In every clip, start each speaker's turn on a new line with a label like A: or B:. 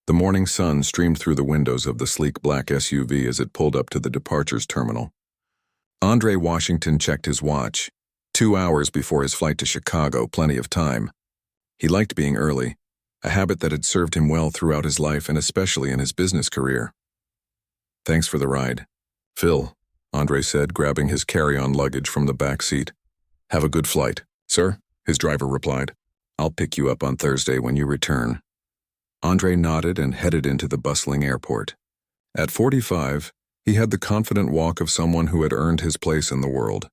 A: The morning sun streamed through the windows of the sleek black SUV as it pulled up to the departures terminal. Andre Washington checked his watch. 2 hours before his flight to Chicago, plenty of time. He liked being early, a habit that had served him well throughout his life and especially in his business career. "Thanks for the ride, Phil," Andre said, grabbing his carry-on luggage from the back seat. "Have a good flight." "Sir," his driver replied. "I'll pick you up on Thursday when you return." Andre nodded and headed into the bustling airport. At 45, he had the confident walk of someone who had earned his place in the world.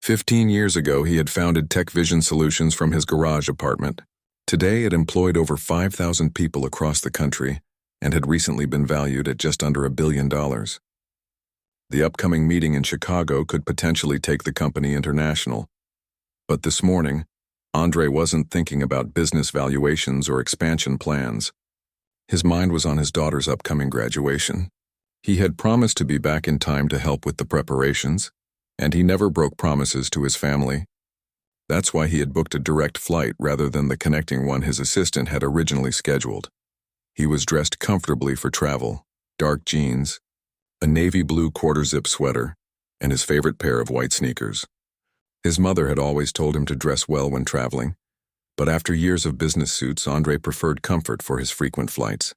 A: 15 years ago, he had founded Tech Vision Solutions from his garage apartment. Today, it employed over 5,000 people across the country and had recently been valued at just under $1 billion. The upcoming meeting in Chicago could potentially take the company international. But this morning, Andre wasn't thinking about business valuations or expansion plans. His mind was on his daughter's upcoming graduation. He had promised to be back in time to help with the preparations, and he never broke promises to his family. That's why he had booked a direct flight rather than the connecting one his assistant had originally scheduled. He was dressed comfortably for travel, dark jeans, a navy blue quarter-zip sweater, and his favorite pair of white sneakers. His mother had always told him to dress well when traveling, but after years of business suits, Andre preferred comfort for his frequent flights.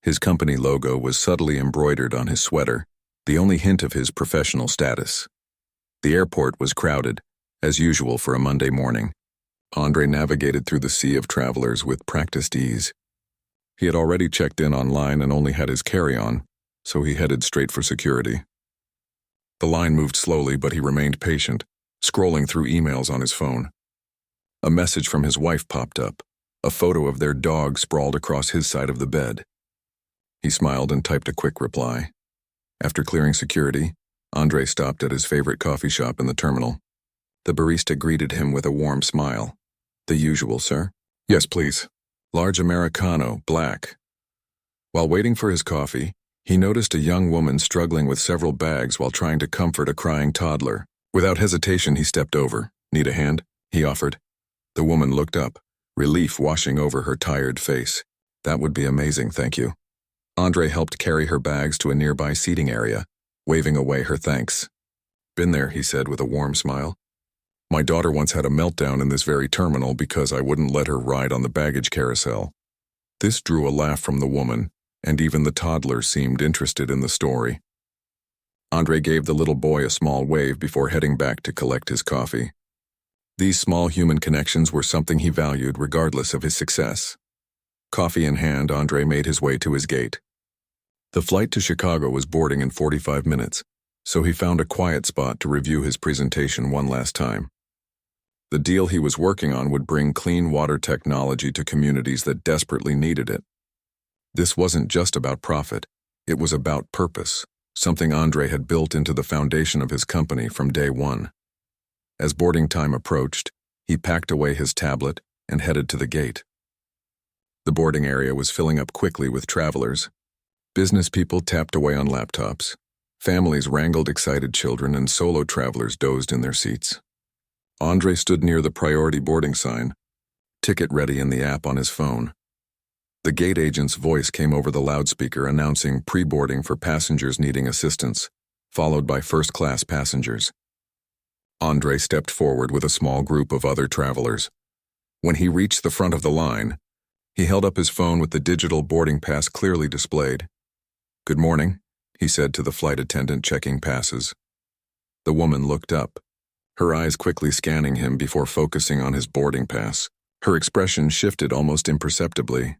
A: His company logo was subtly embroidered on his sweater, the only hint of his professional status. The airport was crowded, as usual for a Monday morning. Andre navigated through the sea of travelers with practiced ease. He had already checked in online and only had his carry-on, so he headed straight for security. The line moved slowly, but he remained patient, scrolling through emails on his phone. A message from his wife popped up, a photo of their dog sprawled across his side of the bed. He smiled and typed a quick reply. After clearing security, Andre stopped at his favorite coffee shop in the terminal. The barista greeted him with a warm smile. "The usual, sir?" "Yes, please. Large Americano, black." While waiting for his coffee, he noticed a young woman struggling with several bags while trying to comfort a crying toddler. Without hesitation, he stepped over. "Need a hand?" he offered. The woman looked up, relief washing over her tired face. "That would be amazing, thank you." Andre helped carry her bags to a nearby seating area, waving away her thanks. "Been there," he said with a warm smile. "My daughter once had a meltdown in this very terminal because I wouldn't let her ride on the baggage carousel." This drew a laugh from the woman, and even the toddler seemed interested in the story. Andre gave the little boy a small wave before heading back to collect his coffee. These small human connections were something he valued regardless of his success. Coffee in hand, Andre made his way to his gate. The flight to Chicago was boarding in 45 minutes, so he found a quiet spot to review his presentation one last time. The deal he was working on would bring clean water technology to communities that desperately needed it. This wasn't just about profit, it was about purpose, something Andre had built into the foundation of his company from day one. As boarding time approached, he packed away his tablet and headed to the gate. The boarding area was filling up quickly with travelers. Business people tapped away on laptops. Families wrangled excited children, and solo travelers dozed in their seats. Andre stood near the priority boarding sign, ticket ready in the app on his phone. The gate agent's voice came over the loudspeaker announcing pre-boarding for passengers needing assistance, followed by first-class passengers. Andre stepped forward with a small group of other travelers. When he reached the front of the line, he held up his phone with the digital boarding pass clearly displayed. "Good morning," he said to the flight attendant checking passes. The woman looked up, her eyes quickly scanning him before focusing on his boarding pass. Her expression shifted almost imperceptibly.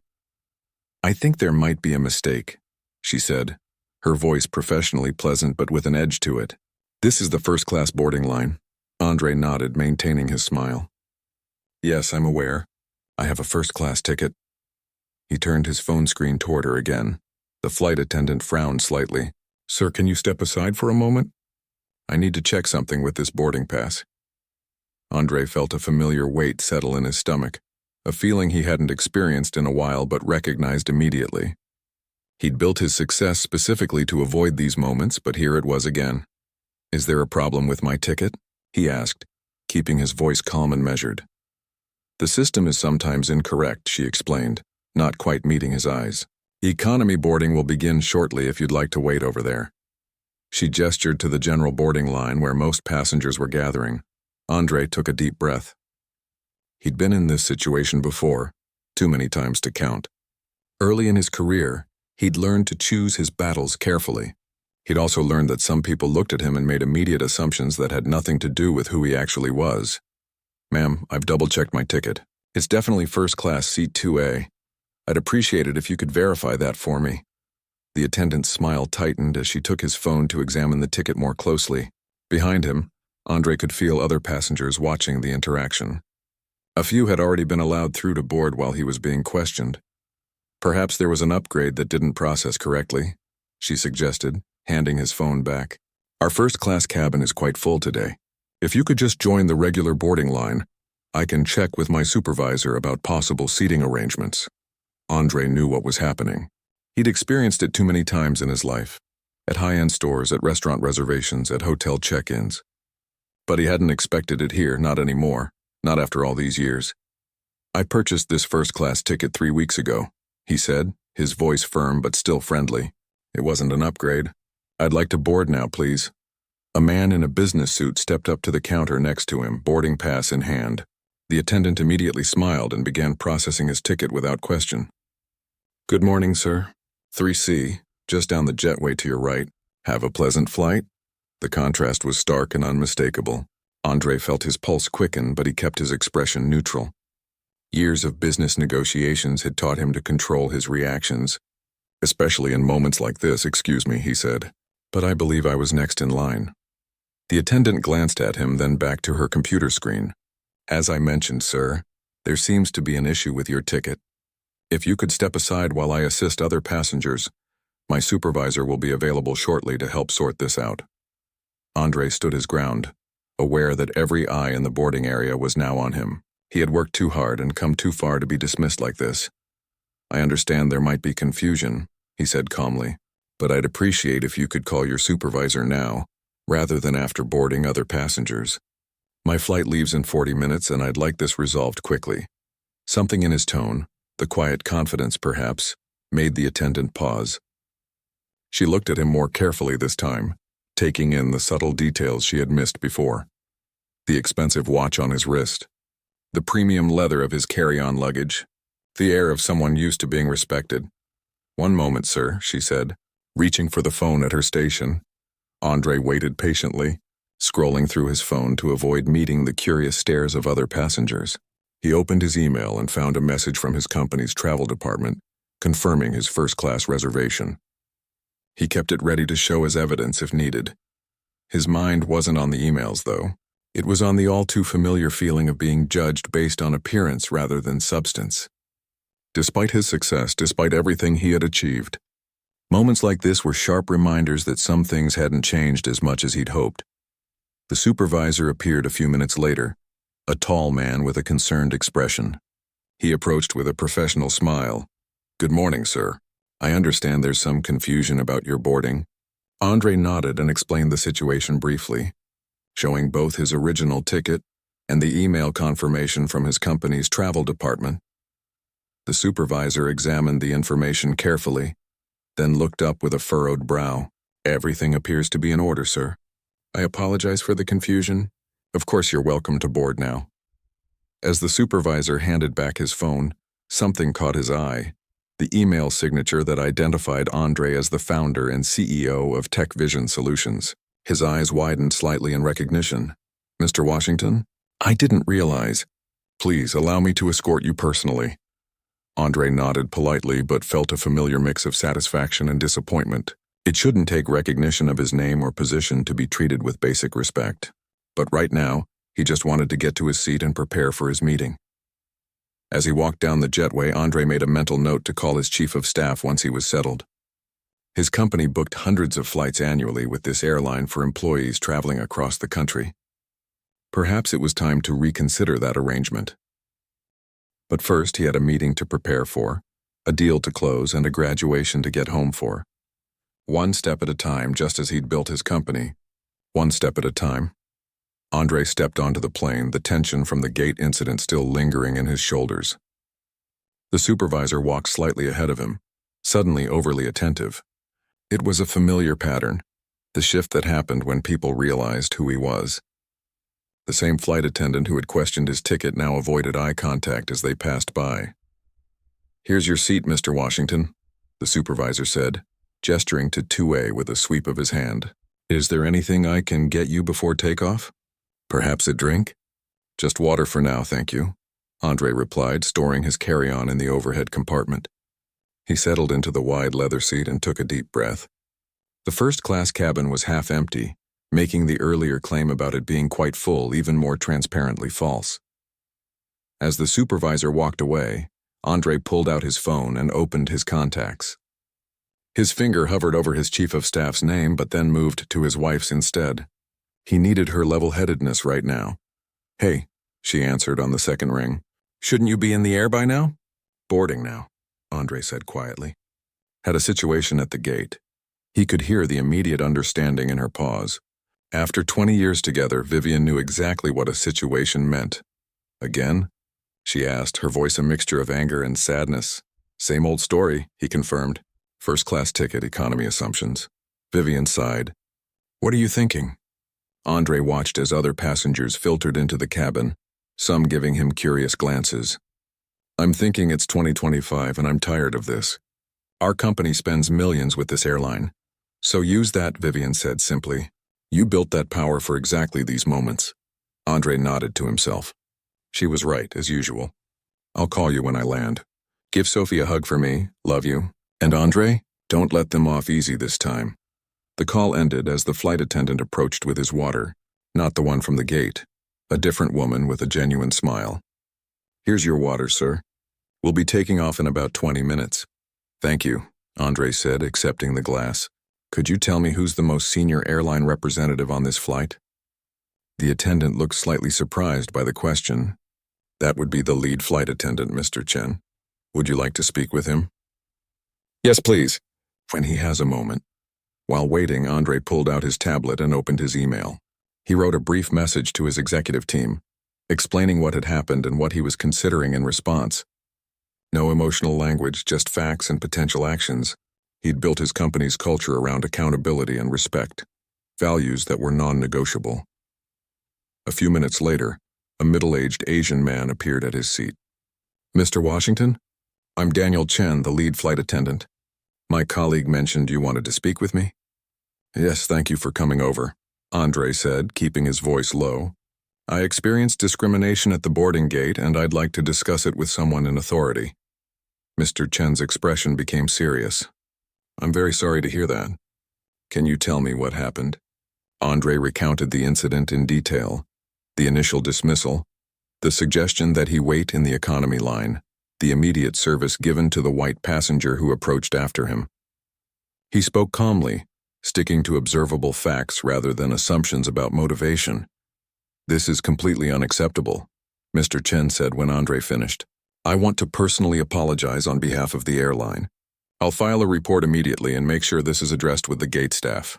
A: "I think there might be a mistake," she said, her voice professionally pleasant but with an edge to it. "This is the first-class boarding line." Andre nodded, maintaining his smile. "Yes, I'm aware. I have a first-class ticket." He turned his phone screen toward her again. The flight attendant frowned slightly. "Sir, can you step aside for a moment? I need to check something with this boarding pass." Andre felt a familiar weight settle in his stomach, a feeling he hadn't experienced in a while but recognized immediately. He'd built his success specifically to avoid these moments, but here it was again. "Is there a problem with my ticket?" he asked, keeping his voice calm and measured. "The system is sometimes incorrect," she explained. not quite meeting his eyes. Economy boarding will begin shortly if you'd like to wait over there. She gestured to the general boarding line where most passengers were gathering. Andre took a deep breath. He'd been in this situation before, too many times to count. Early in his career, he'd learned to choose his battles carefully. He'd also learned that some people looked at him and made immediate assumptions that had nothing to do with who he actually was. "Ma'am, I've double-checked my ticket. It's definitely first-class seat 2A. I'd appreciate it if you could verify that for me." The attendant's smile tightened as she took his phone to examine the ticket more closely. Behind him, Andre could feel other passengers watching the interaction. A few had already been allowed through to board while he was being questioned. "Perhaps there was an upgrade that didn't process correctly," she suggested, handing his phone back. "Our first-class cabin is quite full today. If you could just join the regular boarding line, I can check with my supervisor about possible seating arrangements." Andre knew what was happening. He'd experienced it too many times in his life, at high-end stores, at restaurant reservations, at hotel check-ins. But he hadn't expected it here, not anymore, not after all these years. "I purchased this first-class ticket 3 weeks ago," he said, his voice firm but still friendly. "It wasn't an upgrade. I'd like to board now, please." A man in a business suit stepped up to the counter next to him, boarding pass in hand. The attendant immediately smiled and began processing his ticket without question. "Good morning, sir. 3C, just down the jetway to your right. Have a pleasant flight?" The contrast was stark and unmistakable. Andre felt his pulse quicken, but he kept his expression neutral. Years of business negotiations had taught him to control his reactions, especially in moments like this. "Excuse me," he said, "but I believe I was next in line." The attendant glanced at him, then back to her computer screen. "As I mentioned, sir, there seems to be an issue with your ticket. If you could step aside while I assist other passengers, my supervisor will be available shortly to help sort this out." Andre stood his ground, aware that every eye in the boarding area was now on him. He had worked too hard and come too far to be dismissed like this. "I understand there might be confusion," he said calmly, "but I'd appreciate if you could call your supervisor now, rather than after boarding other passengers. My flight leaves in 40 minutes and I'd like this resolved quickly." Something in his tone, the quiet confidence perhaps, made the attendant pause. She looked at him more carefully this time, taking in the subtle details she had missed before. The expensive watch on his wrist, the premium leather of his carry-on luggage, the air of someone used to being respected. "One moment, sir," she said, reaching for the phone at her station. Andre waited patiently, scrolling through his phone to avoid meeting the curious stares of other passengers. He opened his email and found a message from his company's travel department, confirming his first-class reservation. He kept it ready to show as evidence if needed. His mind wasn't on the emails, though. It was on the all-too-familiar feeling of being judged based on appearance rather than substance. Despite his success, despite everything he had achieved, moments like this were sharp reminders that some things hadn't changed as much as he'd hoped. The supervisor appeared a few minutes later, a tall man with a concerned expression. He approached with a professional smile. "Good morning, sir. I understand there's some confusion about your boarding." Andre nodded and explained the situation briefly, showing both his original ticket and the email confirmation from his company's travel department. The supervisor examined the information carefully, then looked up with a furrowed brow. "Everything appears to be in order, sir. I apologize for the confusion. Of course you're welcome to board now." As the supervisor handed back his phone, something caught his eye. The email signature that identified Andre as the founder and CEO of Tech Vision Solutions. His eyes widened slightly in recognition. "Mr. Washington? I didn't realize. Please allow me to escort you personally." Andre nodded politely but felt a familiar mix of satisfaction and disappointment. It shouldn't take recognition of his name or position to be treated with basic respect. But right now, he just wanted to get to his seat and prepare for his meeting. As he walked down the jetway, Andre made a mental note to call his chief of staff once he was settled. His company booked hundreds of flights annually with this airline for employees traveling across the country. Perhaps it was time to reconsider that arrangement. But first, he had a meeting to prepare for, a deal to close, and a graduation to get home for. One step at a time, just as he'd built his company. One step at a time. Andre stepped onto the plane, the tension from the gate incident still lingering in his shoulders. The supervisor walked slightly ahead of him, suddenly overly attentive. It was a familiar pattern, the shift that happened when people realized who he was. The same flight attendant who had questioned his ticket now avoided eye contact as they passed by. "Here's your seat, Mr. Washington," the supervisor said, gesturing to 2A with a sweep of his hand. "Is there anything I can get you before takeoff? Perhaps a drink?" "Just water for now, thank you," Andre replied, storing his carry-on in the overhead compartment. He settled into the wide leather seat and took a deep breath. The first-class cabin was half empty, making the earlier claim about it being quite full even more transparently false. As the supervisor walked away, Andre pulled out his phone and opened his contacts. His finger hovered over his chief of staff's name but then moved to his wife's instead. He needed her level-headedness right now. "Hey," she answered on the second ring. "Shouldn't you be in the air by now?" "Boarding now," Andre said quietly. "Had a situation at the gate." He could hear the immediate understanding in her pause. After 20 years together, Vivian knew exactly what a situation meant. "Again?" she asked, her voice a mixture of anger and sadness. "Same old story," he confirmed. "First-class ticket, economy assumptions." Vivian sighed. "What are you thinking?" Andre watched as other passengers filtered into the cabin, some giving him curious glances. "I'm thinking it's 2025 and I'm tired of this. Our company spends millions with this airline. So use that," Vivian said simply. "You built that power for exactly these moments." Andre nodded to himself. She was right, as usual. "I'll call you when I land. Give Sophie a hug for me, love you. And Andre, don't let them off easy this time." The call ended as the flight attendant approached with his water, not the one from the gate, a different woman with a genuine smile. "Here's your water, sir. We'll be taking off in about 20 minutes. "Thank you," Andre said, accepting the glass. "Could you tell me who's the most senior airline representative on this flight?" The attendant looked slightly surprised by the question. "That would be the lead flight attendant, Mr. Chen. Would you like to speak with him?" "Yes, please." "When he has a moment." While waiting, Andre pulled out his tablet and opened his email. He wrote a brief message to his executive team, explaining what had happened and what he was considering in response. No emotional language, just facts and potential actions. He'd built his company's culture around accountability and respect, values that were non-negotiable. A few minutes later, a middle-aged Asian man appeared at his seat. "Mr. Washington? I'm Daniel Chen, the lead flight attendant. My colleague mentioned you wanted to speak with me?" "Yes, thank you for coming over," Andre said, keeping his voice low. "I experienced discrimination at the boarding gate and I'd like to discuss it with someone in authority." Mr. Chen's expression became serious. "I'm very sorry to hear that. Can you tell me what happened?" Andre recounted the incident in detail. The initial dismissal, the suggestion that he wait in the economy line, the immediate service given to the white passenger who approached after him. He spoke calmly, sticking to observable facts rather than assumptions about motivation. "This is completely unacceptable," Mr. Chen said when Andre finished. "I want to personally apologize on behalf of the airline. I'll file a report immediately and make sure this is addressed with the gate staff."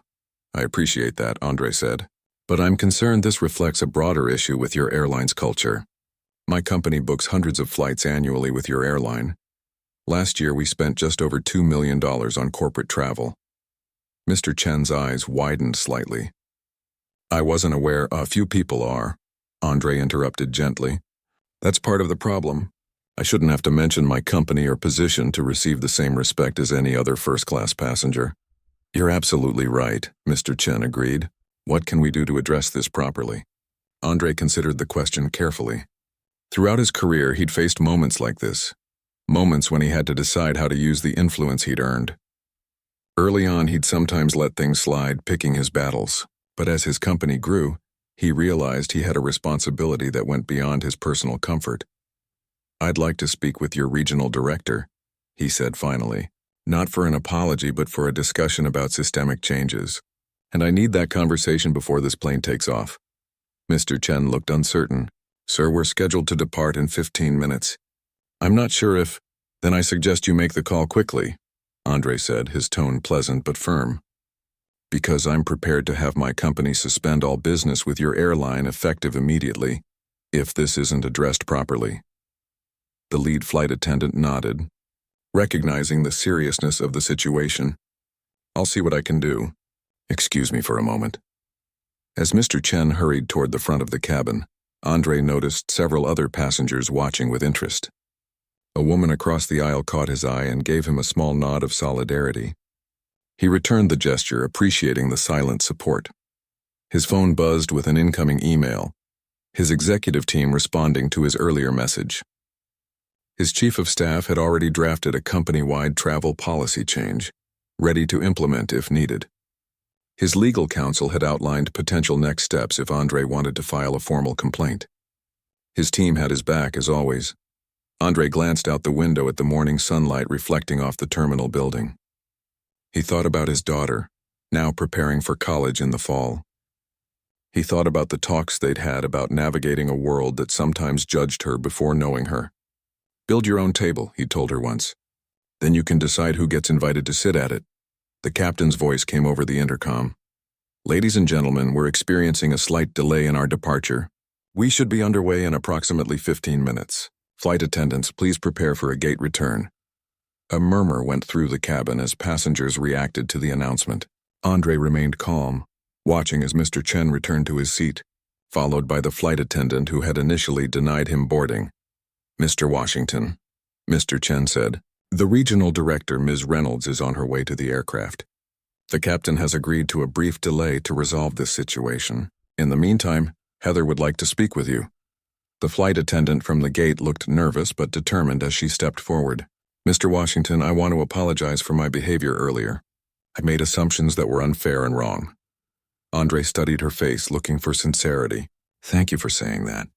A: "I appreciate that," Andre said. "But I'm concerned this reflects a broader issue with your airline's culture. My company books hundreds of flights annually with your airline. Last year we spent just over $2 million on corporate travel." Mr. Chen's eyes widened slightly. "I wasn't aware. A few people are," Andre interrupted gently. "That's part of the problem. I shouldn't have to mention my company or position to receive the same respect as any other first-class passenger." "You're absolutely right," Mr. Chen agreed. "What can we do to address this properly?" Andre considered the question carefully. Throughout his career, he'd faced moments like this, moments when he had to decide how to use the influence he'd earned. Early on, he'd sometimes let things slide, picking his battles, but as his company grew, he realized he had a responsibility that went beyond his personal comfort. "I'd like to speak with your regional director," he said finally, "not for an apology but for a discussion about systemic changes. And I need that conversation before this plane takes off." Mr. Chen looked uncertain. "Sir, we're scheduled to depart in 15 minutes. I'm not sure if—" "Then I suggest you make the call quickly," Andre said, his tone pleasant but firm. "Because I'm prepared to have my company suspend all business with your airline effective immediately, if this isn't addressed properly." The lead flight attendant nodded, recognizing the seriousness of the situation. "I'll see what I can do. Excuse me for a moment." As Mr. Chen hurried toward the front of the cabin, Andre noticed several other passengers watching with interest. A woman across the aisle caught his eye and gave him a small nod of solidarity. He returned the gesture, appreciating the silent support. His phone buzzed with an incoming email, his executive team responding to his earlier message. His chief of staff had already drafted a company-wide travel policy change, ready to implement if needed. His legal counsel had outlined potential next steps if Andre wanted to file a formal complaint. His team had his back, as always. Andre glanced out the window at the morning sunlight reflecting off the terminal building. He thought about his daughter, now preparing for college in the fall. He thought about the talks they'd had about navigating a world that sometimes judged her before knowing her. "Build your own table," he told her once. "Then you can decide who gets invited to sit at it." The captain's voice came over the intercom. "Ladies and gentlemen, we're experiencing a slight delay in our departure. We should be underway in approximately 15 minutes. Flight attendants, please prepare for a gate return." A murmur went through the cabin as passengers reacted to the announcement. Andre remained calm, watching as Mr. Chen returned to his seat, followed by the flight attendant who had initially denied him boarding. "Mr. Washington," Mr. Chen said, "the regional director, Ms. Reynolds, is on her way to the aircraft. The captain has agreed to a brief delay to resolve this situation. In the meantime, Heather would like to speak with you." The flight attendant from the gate looked nervous but determined as she stepped forward. "Mr. Washington, I want to apologize for my behavior earlier. I made assumptions that were unfair and wrong." Andre studied her face, looking for sincerity. "Thank you for saying that.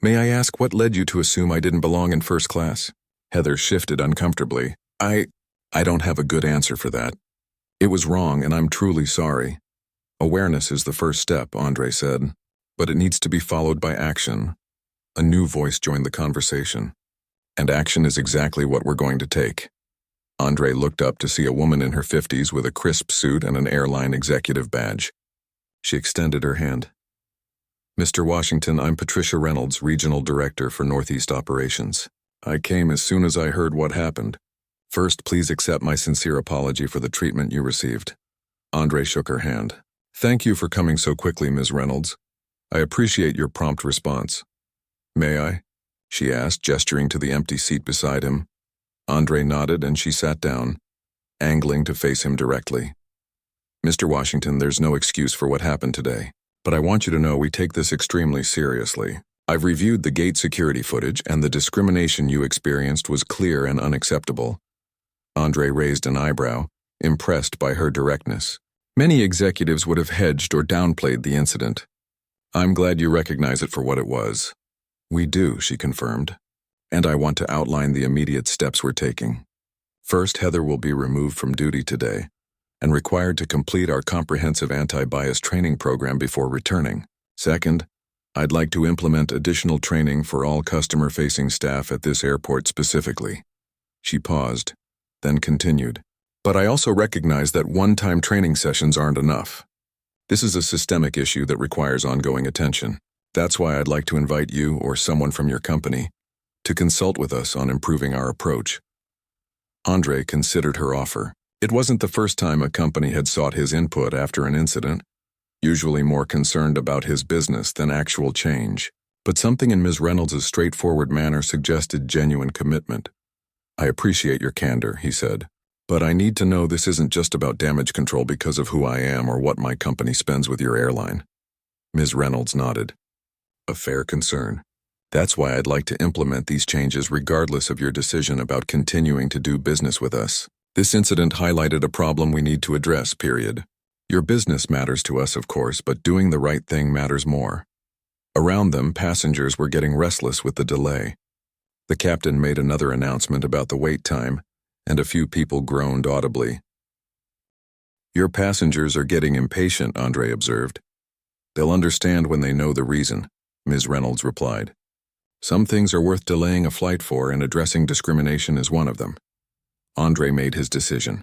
A: May I ask what led you to assume I didn't belong in first class?" Heather shifted uncomfortably. I don't have a good answer for that. It was wrong, and I'm truly sorry." "Awareness is the first step," Andre said, "but it needs to be followed by action." A new voice joined the conversation. "And action is exactly what we're going to take." Andre looked up to see a woman in her 50s with a crisp suit and an airline executive badge. She extended her hand. "Mr. Washington, I'm Patricia Reynolds, Regional Director for Northeast Operations. I came as soon as I heard what happened. First, please accept my sincere apology for the treatment you received." Andre shook her hand. "Thank you for coming so quickly, Ms. Reynolds. I appreciate your prompt response." "May I?" she asked, gesturing to the empty seat beside him. Andre nodded and she sat down, angling to face him directly. "Mr. Washington, there's no excuse for what happened today, but I want you to know we take this extremely seriously. I've reviewed the gate security footage, and the discrimination you experienced was clear and unacceptable." Andre raised an eyebrow, impressed by her directness. Many executives would have hedged or downplayed the incident. "I'm glad you recognize it for what it was." "We do," she confirmed, "and I want to outline the immediate steps we're taking. First, Heather will be removed from duty today and required to complete our comprehensive anti-bias training program before returning. Second, I'd like to implement additional training for all customer-facing staff at this airport specifically." She paused, then continued. "But I also recognize that one-time training sessions aren't enough. This is a systemic issue that requires ongoing attention. That's why I'd like to invite you or someone from your company to consult with us on improving our approach." Andre considered her offer. It wasn't the first time a company had sought his input after an incident, usually more concerned about his business than actual change. But something in Ms. Reynolds' straightforward manner suggested genuine commitment. "I appreciate your candor," he said, "but I need to know this isn't just about damage control because of who I am or what my company spends with your airline." Ms. Reynolds nodded. "A fair concern. That's why I'd like to implement these changes regardless of your decision about continuing to do business with us. This incident highlighted a problem we need to address, period. Your business matters to us, of course, but doing the right thing matters more." Around them, passengers were getting restless with the delay. The captain made another announcement about the wait time, and a few people groaned audibly. "Your passengers are getting impatient," Andre observed. "They'll understand when they know the reason," Ms. Reynolds replied. "Some things are worth delaying a flight for, and addressing discrimination is one of them." Andre made his decision.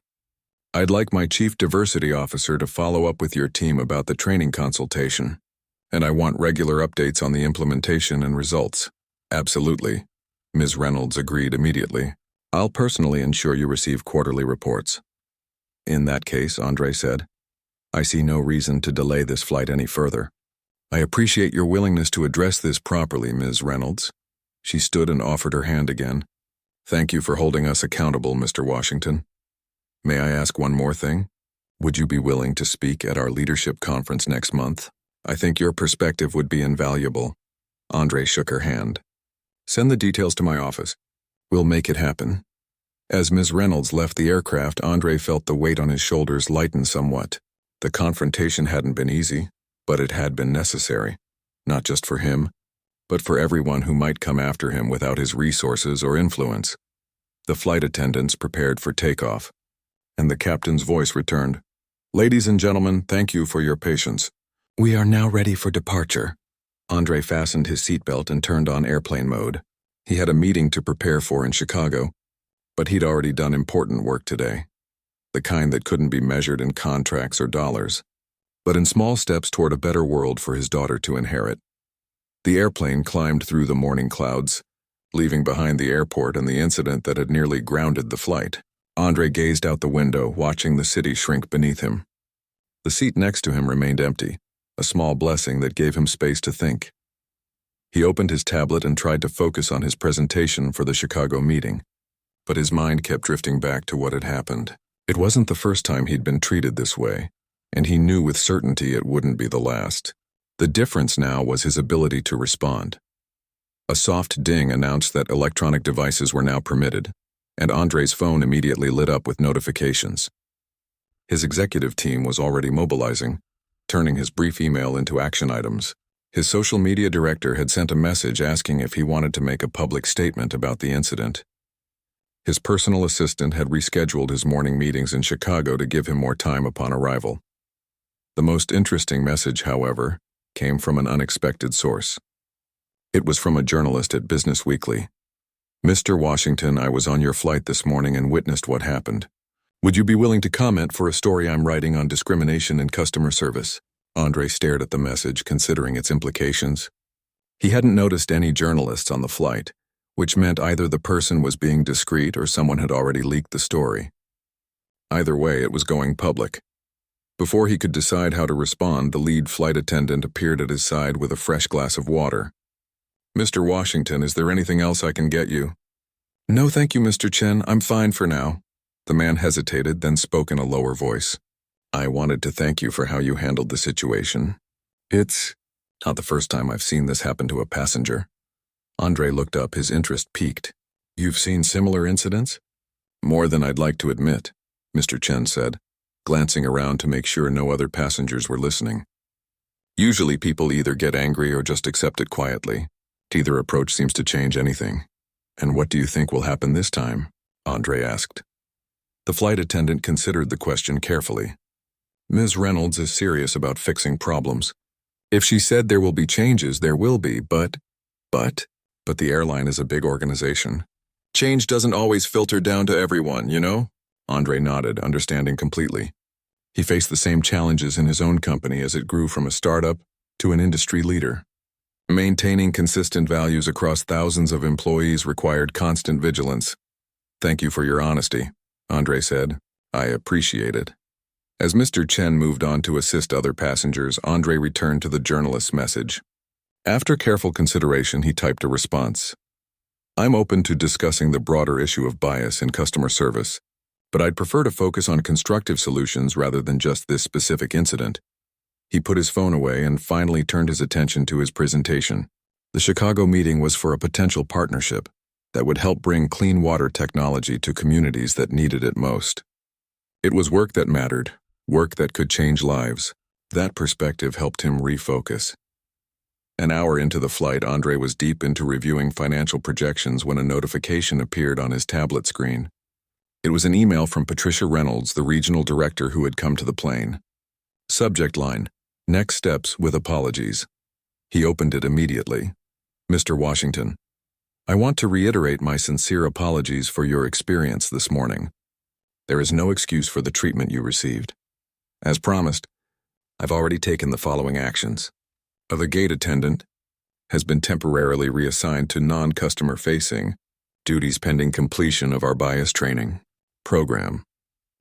A: "I'd like my chief diversity officer to follow up with your team about the training consultation, and I want regular updates on the implementation and results." "Absolutely. Ms. Reynolds agreed immediately. I'll personally ensure you receive quarterly reports. In that case, Andre said, I see no reason to delay this flight any further. I appreciate your willingness to address this properly, Ms. Reynolds. She stood and offered her hand again. Thank you for holding us accountable, Mr. Washington. May I ask one more thing? Would you be willing to speak at our leadership conference next month? I think your perspective would be invaluable. Andre shook her hand. Send the details to my office. We'll make it happen. As Ms. Reynolds left the aircraft, Andre felt the weight on his shoulders lighten somewhat. The confrontation hadn't been easy, but it had been necessary, not just for him, but for everyone who might come after him without his resources or influence. The flight attendants prepared for takeoff, and the captain's voice returned. Ladies and gentlemen, thank you for your patience. We are now ready for departure. Andre fastened his seatbelt and turned on airplane mode. He had a meeting to prepare for in Chicago, but he'd already done important work today. The kind that couldn't be measured in contracts or dollars, but in small steps toward a better world for his daughter to inherit. The airplane climbed through the morning clouds, leaving behind the airport and the incident that had nearly grounded the flight. Andre gazed out the window, watching the city shrink beneath him. The seat next to him remained empty, a small blessing that gave him space to think. He opened his tablet and tried to focus on his presentation for the Chicago meeting, but his mind kept drifting back to what had happened. It wasn't the first time he'd been treated this way, and he knew with certainty it wouldn't be the last. The difference now was his ability to respond. A soft ding announced that electronic devices were now permitted, and Andre's phone immediately lit up with notifications. His executive team was already mobilizing, turning his brief email into action items. His social media director had sent a message asking if he wanted to make a public statement about the incident. His personal assistant had rescheduled his morning meetings in Chicago to give him more time upon arrival. The most interesting message, however, came from an unexpected source. It was from a journalist at Business Weekly. Mr. Washington, I was on your flight this morning and witnessed what happened. Would you be willing to comment for a story I'm writing on discrimination in customer service? Andre stared at the message, considering its implications. He hadn't noticed any journalists on the flight, which meant either the person was being discreet or someone had already leaked the story. Either way, it was going public. Before he could decide how to respond, the lead flight attendant appeared at his side with a fresh glass of water. Mr. Washington, is there anything else I can get you? No, thank you, Mr. Chen. I'm fine for now. The man hesitated, then spoke in a lower voice. I wanted to thank you for how you handled the situation. It's not the first time I've seen this happen to a passenger. Andre looked up, his interest piqued. You've seen similar incidents? More than I'd like to admit, Mr. Chen said, glancing around to make sure no other passengers were listening. Usually people either get angry or just accept it quietly. Neither approach seems to change anything. And what do you think will happen this time? Andre asked. The flight attendant considered the question carefully. Ms. Reynolds is serious about fixing problems. If she said there will be changes, there will be, but the airline is a big organization. Change doesn't always filter down to everyone, you know? Andre nodded, understanding completely. He faced the same challenges in his own company as it grew from a startup to an industry leader. Maintaining consistent values across thousands of employees required constant vigilance. Thank you for your honesty, Andre said. I appreciate it. As Mr. Chen moved on to assist other passengers, Andre returned to the journalist's message. After careful consideration, he typed a response. I'm open to discussing the broader issue of bias in customer service, but I'd prefer to focus on constructive solutions rather than just this specific incident. He put his phone away and finally turned his attention to his presentation. The Chicago meeting was for a potential partnership that would help bring clean water technology to communities that needed it most. It was work that mattered, work that could change lives. That perspective helped him refocus. An hour into the flight, Andre was deep into reviewing financial projections when a notification appeared on his tablet screen. It was an email from Patricia Reynolds, the regional director who had come to the plane. Subject line, Next steps with apologies. He opened it immediately. Mr. Washington, I want to reiterate my sincere apologies for your experience this morning. There is no excuse for the treatment you received. As promised, I've already taken the following actions. The gate attendant, has been temporarily reassigned to non-customer-facing duties pending completion of our bias training program.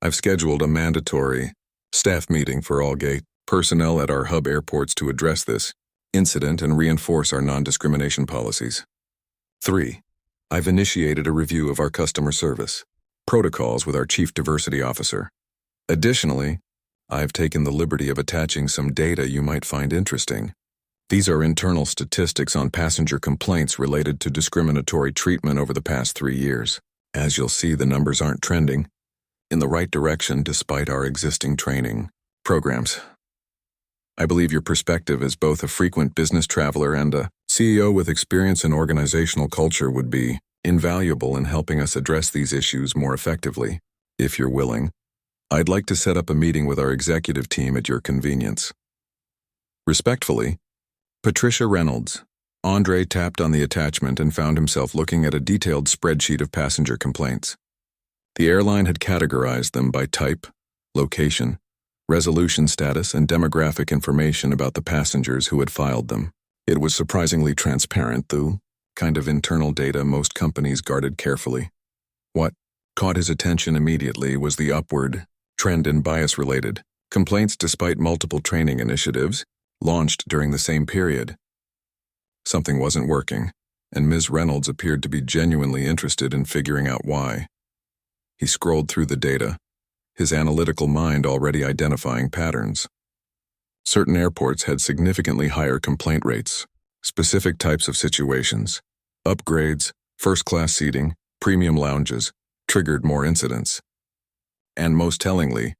A: I've scheduled a mandatory staff meeting for all gate personnel at our hub airports to address this incident and reinforce our non-discrimination policies. 3. I've initiated a review of our customer service protocols with our Chief Diversity Officer. Additionally, I've taken the liberty of attaching some data you might find interesting. These are internal statistics on passenger complaints related to discriminatory treatment over the past 3 years. As you'll see, the numbers aren't trending in the right direction despite our existing training programs. I believe your perspective as both a frequent business traveler and a CEO with experience in organizational culture would be invaluable in helping us address these issues more effectively. If you're willing, I'd like to set up a meeting with our executive team at your convenience. Respectfully, Patricia Reynolds. Andre tapped on the attachment and found himself looking at a detailed spreadsheet of passenger complaints. The airline had categorized them by type, location, resolution status, and demographic information about the passengers who had filed them. It was surprisingly transparent, though, kind of internal data most companies guarded carefully. What caught his attention immediately was the upward trend in bias-related complaints despite multiple training initiatives launched during the same period. Something wasn't working, and Ms. Reynolds appeared to be genuinely interested in figuring out why. He scrolled through the data, his analytical mind already identifying patterns. Certain airports had significantly higher complaint rates, specific types of situations, upgrades, first-class seating, premium lounges, triggered more incidents. And most tellingly,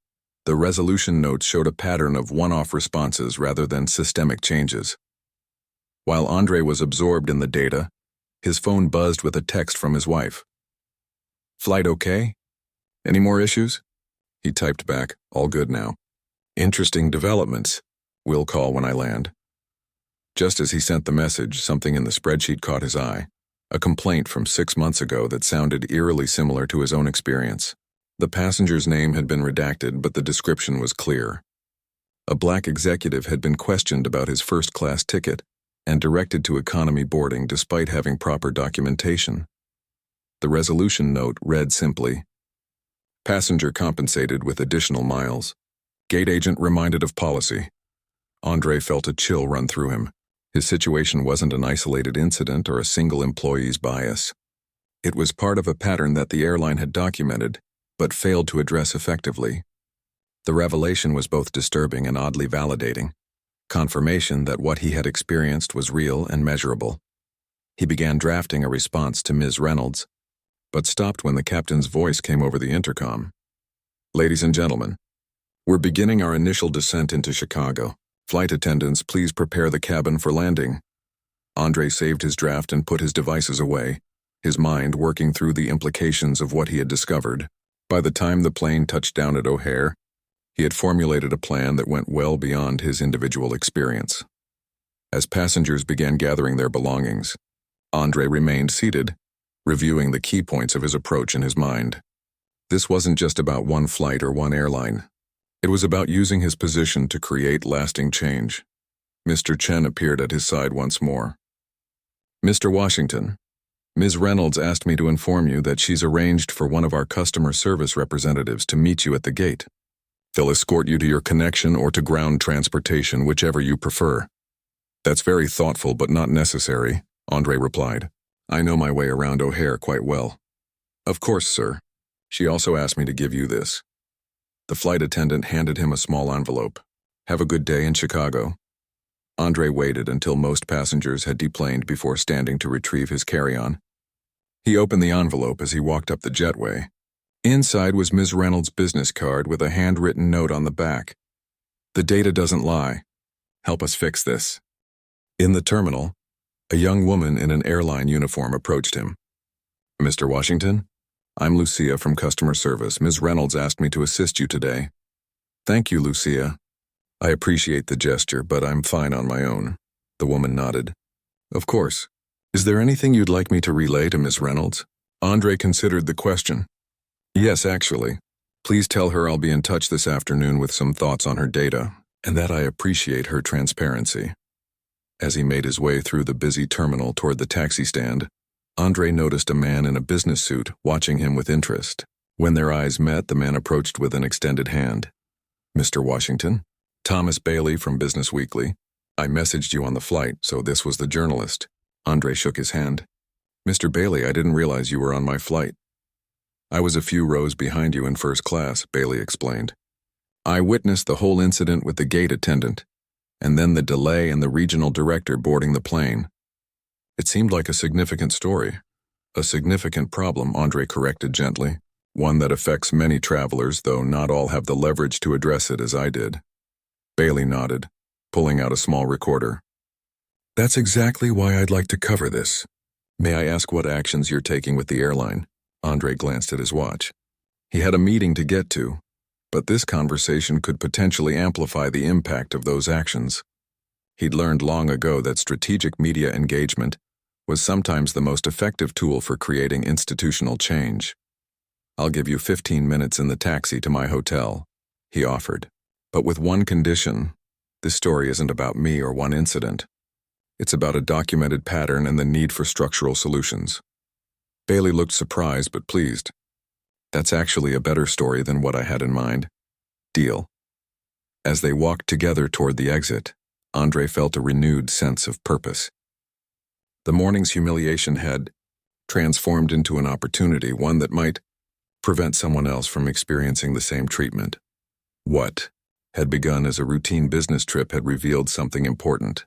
A: the resolution notes showed a pattern of one-off responses rather than systemic changes. While Andre was absorbed in the data, his phone buzzed with a text from his wife. "Flight okay? Any more issues?" He typed back, "All good now. Interesting developments. We'll call when I land." Just as he sent the message, something in the spreadsheet caught his eye, a complaint from 6 months ago that sounded eerily similar to his own experience. The passenger's name had been redacted, but the description was clear. A black executive had been questioned about his first-class ticket and directed to economy boarding despite having proper documentation. The resolution note read simply, "Passenger compensated with additional miles. Gate agent reminded of policy." Andre felt a chill run through him. His situation wasn't an isolated incident or a single employee's bias. It was part of a pattern that the airline had documented, but failed to address effectively. The revelation was both disturbing and oddly validating, confirmation that what he had experienced was real and measurable. He began drafting a response to Ms. Reynolds, but stopped when the captain's voice came over the intercom. "Ladies and gentlemen, we're beginning our initial descent into Chicago. Flight attendants, please prepare the cabin for landing." Andre saved his draft and put his devices away, his mind working through the implications of what he had discovered. By the time the plane touched down at O'Hare, he had formulated a plan that went well beyond his individual experience. As passengers began gathering their belongings, Andre remained seated, reviewing the key points of his approach in his mind. This wasn't just about one flight or one airline. It was about using his position to create lasting change. Mr. Chen appeared at his side once more. "Mr. Washington, Ms. Reynolds asked me to inform you that she's arranged for one of our customer service representatives to meet you at the gate. They'll escort you to your connection or to ground transportation, whichever you prefer." "That's very thoughtful but not necessary," Andre replied. "I know my way around O'Hare quite well." "Of course, sir. She also asked me to give you this." The flight attendant handed him a small envelope. "Have a good day in Chicago." Andre waited until most passengers had deplaned before standing to retrieve his carry-on. He opened the envelope as he walked up the jetway. Inside was Ms. Reynolds' business card with a handwritten note on the back. "The data doesn't lie. Help us fix this." In the terminal, a young woman in an airline uniform approached him. "Mr. Washington, I'm Lucia from customer service. Ms. Reynolds asked me to assist you today." "Thank you, Lucia. I appreciate the gesture, but I'm fine on my own." The woman nodded. "Of course. Is there anything you'd like me to relay to Ms. Reynolds?" Andre considered the question. "Yes, actually. Please tell her I'll be in touch this afternoon with some thoughts on her data, and that I appreciate her transparency." As he made his way through the busy terminal toward the taxi stand, Andre noticed a man in a business suit watching him with interest. When their eyes met, the man approached with an extended hand. "Mr. Washington? Thomas Bailey from Business Weekly. I messaged you on the flight, so this was the journalist." Andre shook his hand. "Mr. Bailey, I didn't realize you were on my flight." "I was a few rows behind you in first class," Bailey explained. "I witnessed the whole incident with the gate attendant, and then the delay and the regional director boarding the plane. It seemed like a significant story. A significant problem," Andre corrected gently. "One that affects many travelers, though not all have the leverage to address it as I did." Bailey nodded, pulling out a small recorder. "That's exactly why I'd like to cover this. May I ask what actions you're taking with the airline?" Andre glanced at his watch. He had a meeting to get to, but this conversation could potentially amplify the impact of those actions. He'd learned long ago that strategic media engagement was sometimes the most effective tool for creating institutional change. "I'll give you 15 minutes in the taxi to my hotel," he offered. "But with one condition. This story isn't about me or one incident. It's about a documented pattern and the need for structural solutions." Bailey looked surprised but pleased. "That's actually a better story than what I had in mind." "Deal." As they walked together toward the exit, Andre felt a renewed sense of purpose. The morning's humiliation had transformed into an opportunity, one that might prevent someone else from experiencing the same treatment. What had begun as a routine business trip had revealed something important.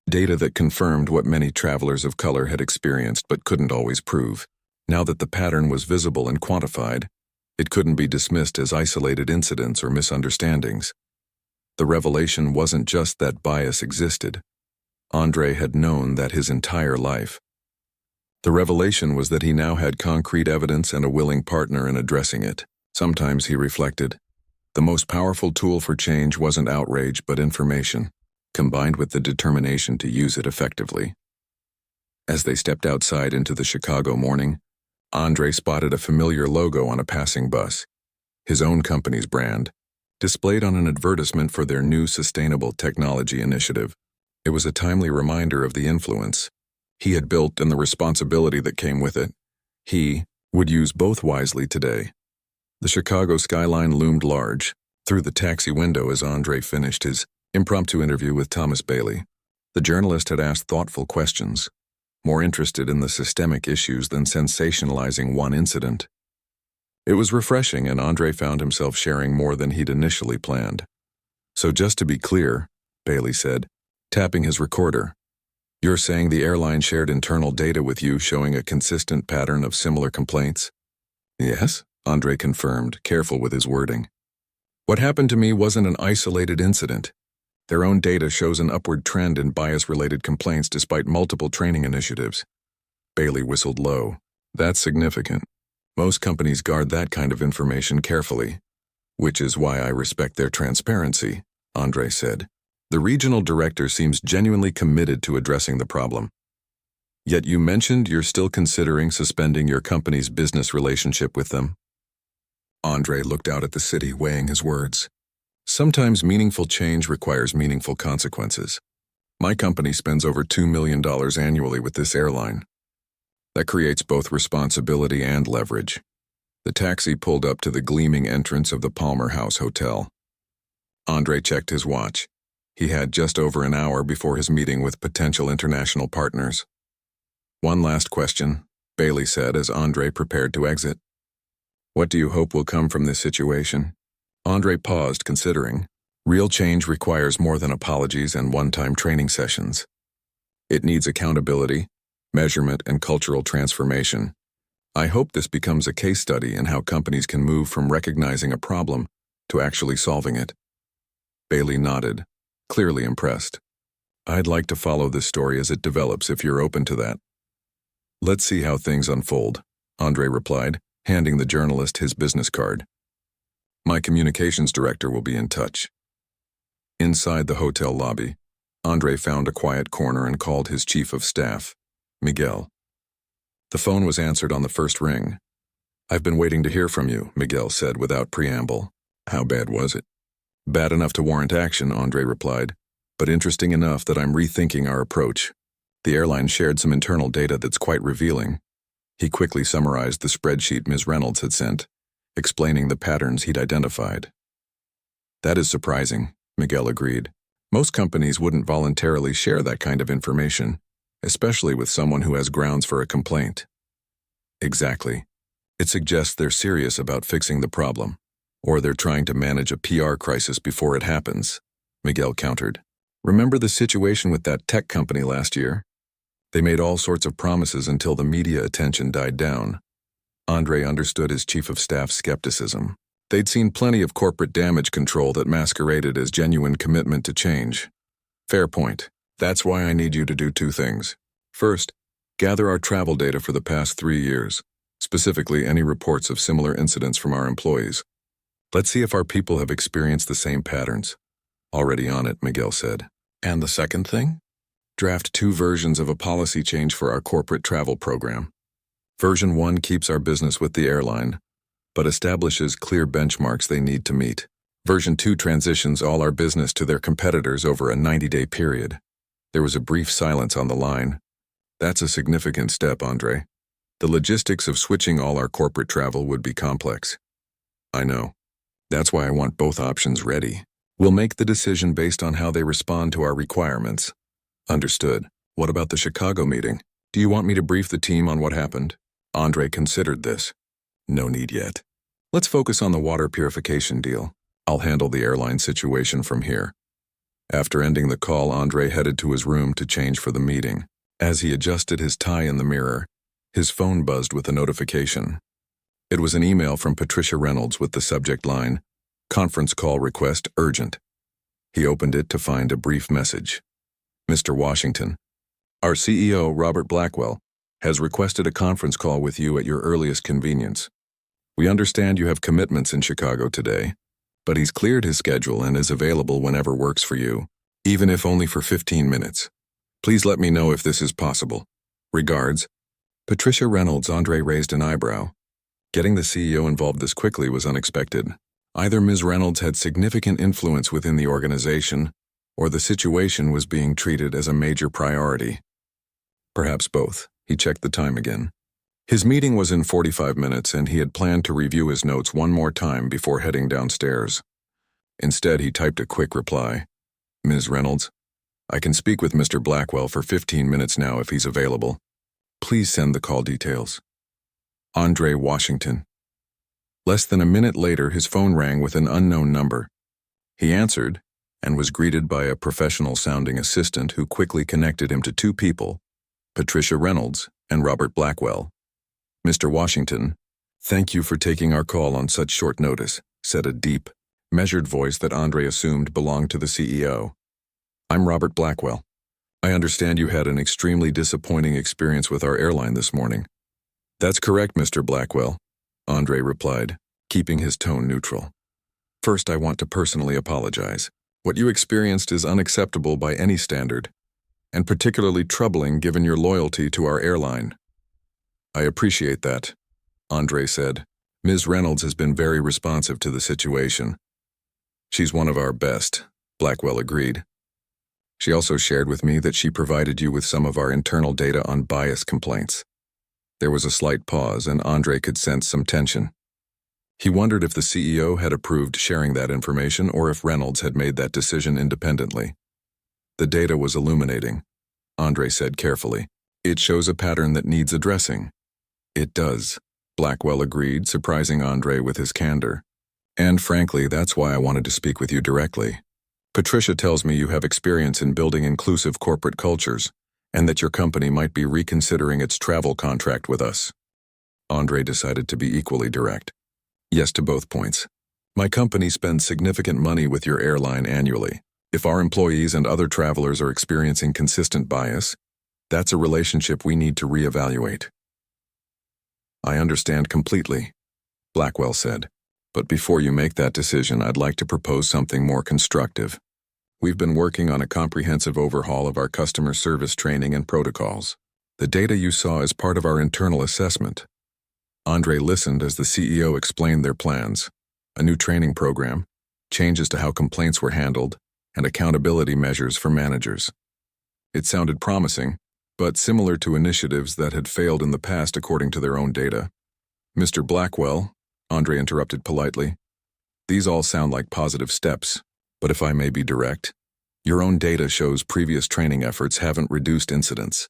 A: Data that confirmed what many travelers of color had experienced but couldn't always prove. Now that the pattern was visible and quantified, it couldn't be dismissed as isolated incidents or misunderstandings. The revelation wasn't just that bias existed. Andre had known that his entire life. The revelation was that he now had concrete evidence and a willing partner in addressing it. Sometimes, he reflected, the most powerful tool for change wasn't outrage but information, combined with the determination to use it effectively. As they stepped outside into the Chicago morning, Andre spotted a familiar logo on a passing bus, his own company's brand, displayed on an advertisement for their new sustainable technology initiative. It was a timely reminder of the influence he had built and the responsibility that came with it. He would use both wisely today. The Chicago skyline loomed large through the taxi window as Andre finished his impromptu interview with Thomas Bailey. The journalist had asked thoughtful questions, more interested in the systemic issues than sensationalizing one incident. It was refreshing, and Andre found himself sharing more than he'd initially planned. "So just to be clear," Bailey said, tapping his recorder, "you're saying the airline shared internal data with you showing a consistent pattern of similar complaints?" "Yes," Andre confirmed, careful with his wording. "What happened to me wasn't an isolated incident. Their own data shows an upward trend in bias-related complaints despite multiple training initiatives." Bailey whistled low. "That's significant. Most companies guard that kind of information carefully, which is why I respect their transparency," Andre said. "The regional director seems genuinely committed to addressing the problem. Yet you mentioned you're still considering suspending your company's business relationship with them." Andre looked out at the city, weighing his words. "Sometimes meaningful change requires meaningful consequences. My company spends over $2 million annually with this airline. That creates both responsibility and leverage." The taxi pulled up to the gleaming entrance of the Palmer House Hotel. Andre checked his watch. He had just over an hour before his meeting with potential international partners. "One last question," Bailey said as Andre prepared to exit. "What do you hope will come from this situation?" Andre paused, considering. Real change requires more than apologies and one-time training sessions. It needs accountability, measurement, and cultural transformation. "I hope this becomes a case study in how companies can move from recognizing a problem to actually solving it." Bailey nodded, clearly impressed. "I'd like to follow this story as it develops if you're open to that." "Let's see how things unfold," Andre replied, handing the journalist his business card. "My communications director will be in touch." Inside the hotel lobby, Andre found a quiet corner and called his chief of staff, Miguel. The phone was answered on the first ring. "I've been waiting to hear from you," Miguel said without preamble. "How bad was it?" "Bad enough to warrant action," Andre replied, but interesting enough that I'm rethinking our approach. The airline shared some internal data that's quite revealing. He quickly summarized the spreadsheet Ms. Reynolds had sent, explaining the patterns he'd identified. That is surprising, Miguel agreed. Most companies wouldn't voluntarily share that kind of information, especially with someone who has grounds for a complaint. Exactly. It suggests they're serious about fixing the problem, or they're trying to manage a PR crisis before it happens, Miguel countered. Remember the situation with that tech company last year? They made all sorts of promises until the media attention died down. Andre understood his chief of staff's skepticism. They'd seen plenty of corporate damage control that masqueraded as genuine commitment to change. Fair point. That's why I need you to do two things. First, gather our travel data for the past 3 years, specifically any reports of similar incidents from our employees. Let's see if our people have experienced the same patterns. Already on it, Miguel said. And the second thing? Draft 2 versions of a policy change for our corporate travel program. Version 1 keeps our business with the airline, but establishes clear benchmarks they need to meet. Version 2 transitions all our business to their competitors over a 90-day period. There was a brief silence on the line. That's a significant step, Andre. The logistics of switching all our corporate travel would be complex. I know. That's why I want both options ready. We'll make the decision based on how they respond to our requirements. Understood. What about the Chicago meeting? Do you want me to brief the team on what happened? Andre considered this. No need yet. Let's focus on the water purification deal. I'll handle the airline situation from here. After ending the call, Andre headed to his room to change for the meeting. As he adjusted his tie in the mirror, his phone buzzed with a notification. It was an email from Patricia Reynolds with the subject line, "Conference call request urgent." He opened it to find a brief message. Mr. Washington, our CEO, Robert Blackwell, has requested a conference call with you at your earliest convenience. We understand you have commitments in Chicago today, but he's cleared his schedule and is available whenever works for you, even if only for 15 minutes. Please let me know if this is possible. Regards, Patricia Reynolds. Andre raised an eyebrow. Getting the CEO involved this quickly was unexpected. Either Ms. Reynolds had significant influence within the organization, or the situation was being treated as a major priority. Perhaps both. He checked the time again. His meeting was in 45 minutes, and he had planned to review his notes one more time before heading downstairs. Instead, he typed a quick reply. Ms. Reynolds, I can speak with Mr. Blackwell for 15 minutes now if he's available. Please send the call details. Andre Washington. Less than a minute later, his phone rang with an unknown number. He answered, and was greeted by a professional-sounding assistant who quickly connected him to 2 people, Patricia Reynolds and Robert Blackwell. Mr. Washington, thank you for taking our call on such short notice, said a deep, measured voice that Andre assumed belonged to the CEO. I'm Robert Blackwell. I understand you had an extremely disappointing experience with our airline this morning. That's correct, Mr. Blackwell, Andre replied, keeping his tone neutral. First, I want to personally apologize. What you experienced is unacceptable by any standard, and particularly troubling given your loyalty to our airline. I appreciate that, Andre said. Ms. Reynolds has been very responsive to the situation. She's one of our best, Blackwell agreed. She also shared with me that she provided you with some of our internal data on bias complaints. There was a slight pause, and Andre could sense some tension. He wondered if the CEO had approved sharing that information or if Reynolds had made that decision independently. The data was illuminating, Andre said carefully. It shows a pattern that needs addressing. It does, Blackwell agreed, surprising Andre with his candor. And frankly, that's why I wanted to speak with you directly. Patricia tells me you have experience in building inclusive corporate cultures, and that your company might be reconsidering its travel contract with us. Andre decided to be equally direct. Yes to both points. My company spends significant money with your airline annually. If our employees and other travelers are experiencing consistent bias, that's a relationship we need to reevaluate. I understand completely, Blackwell said. But before you make that decision, I'd like to propose something more constructive. We've been working on a comprehensive overhaul of our customer service training and protocols. The data you saw is part of our internal assessment. Andre listened as the CEO explained their plans. A new training program, changes to how complaints were handled, and accountability measures for managers. It sounded promising, but similar to initiatives that had failed in the past according to their own data. Mr. Blackwell, Andre interrupted politely, these all sound like positive steps, but if I may be direct, your own data shows previous training efforts haven't reduced incidents.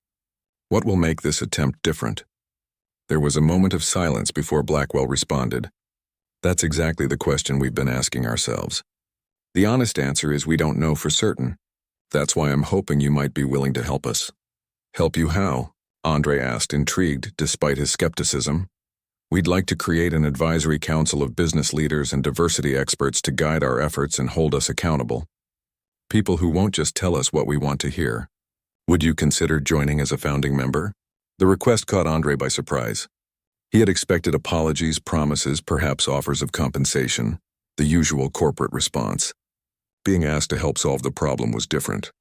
A: What will make this attempt different? There was a moment of silence before Blackwell responded. That's exactly the question we've been asking ourselves. The honest answer is we don't know for certain. That's why I'm hoping you might be willing to help us. Help you how? Andre asked, intrigued despite his skepticism. We'd like to create an advisory council of business leaders and diversity experts to guide our efforts and hold us accountable. People who won't just tell us what we want to hear. Would you consider joining as a founding member? The request caught Andre by surprise. He had expected apologies, promises, perhaps offers of compensation, the usual corporate response. Being asked to help solve the problem was different.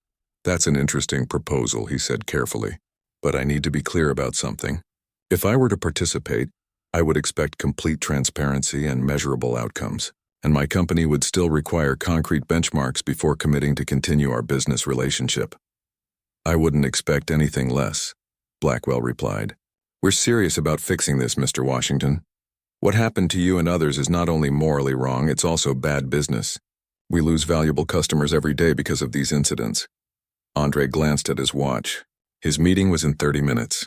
A: That's an interesting proposal, he said carefully. But I need to be clear about something. If I were to participate, I would expect complete transparency and measurable outcomes, and my company would still require concrete benchmarks before committing to continue our business relationship. I wouldn't expect anything less, Blackwell replied. We're serious about fixing this, Mr. Washington. What happened to you and others is not only morally wrong, it's also bad business. We lose valuable customers every day because of these incidents. Andre glanced at his watch. His meeting was in 30 minutes.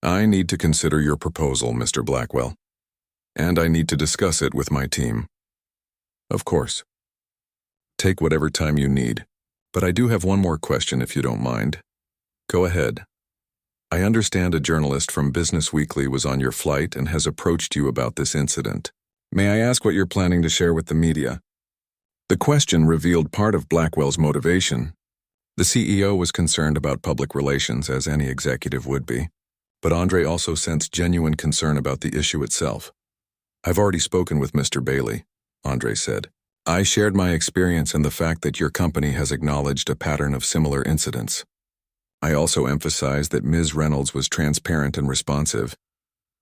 A: I need to consider your proposal, Mr. Blackwell. And I need to discuss it with my team. Of course. Take whatever time you need. But I do have one more question if you don't mind. Go ahead. I understand a journalist from Business Weekly was on your flight and has approached you about this incident. May I ask what you're planning to share with the media? The question revealed part of Blackwell's motivation. The CEO was concerned about public relations, as any executive would be. But Andre also sensed genuine concern about the issue itself. I've already spoken with Mr. Bailey, Andre said. I shared my experience and the fact that your company has acknowledged a pattern of similar incidents. I also emphasized that Ms. Reynolds was transparent and responsive.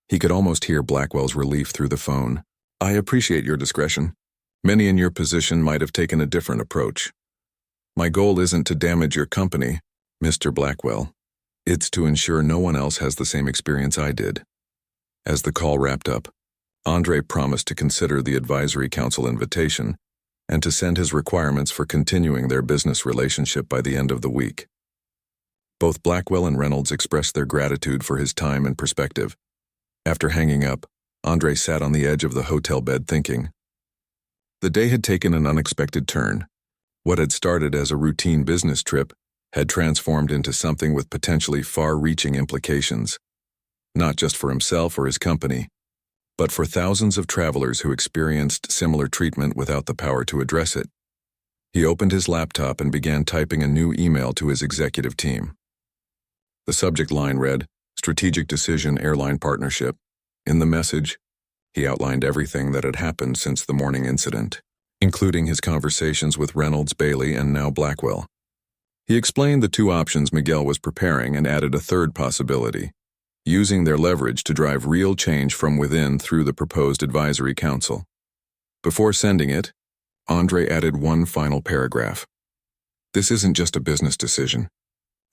A: He could almost hear Blackwell's relief through the phone. I appreciate your discretion. Many in your position might have taken a different approach. My goal isn't to damage your company, Mr. Blackwell. It's to ensure no one else has the same experience I did. As the call wrapped up, Andre promised to consider the advisory council invitation and to send his requirements for continuing their business relationship by the end of the week. Both Blackwell and Reynolds expressed their gratitude for his time and perspective. After hanging up, Andre sat on the edge of the hotel bed thinking. The day had taken an unexpected turn. What had started as a routine business trip had transformed into something with potentially far-reaching implications, not just for himself or his company, but for thousands of travelers who experienced similar treatment without the power to address it. He opened his laptop and began typing a new email to his executive team. The subject line read, Strategic Decision Airline Partnership. In the message, he outlined everything that had happened since the morning incident, including his conversations with Reynolds, Bailey, and now Blackwell. He explained the two options Miguel was preparing and added a third possibility, using their leverage to drive real change from within through the proposed advisory council. Before sending it, Andre added one final paragraph. This isn't just a business decision.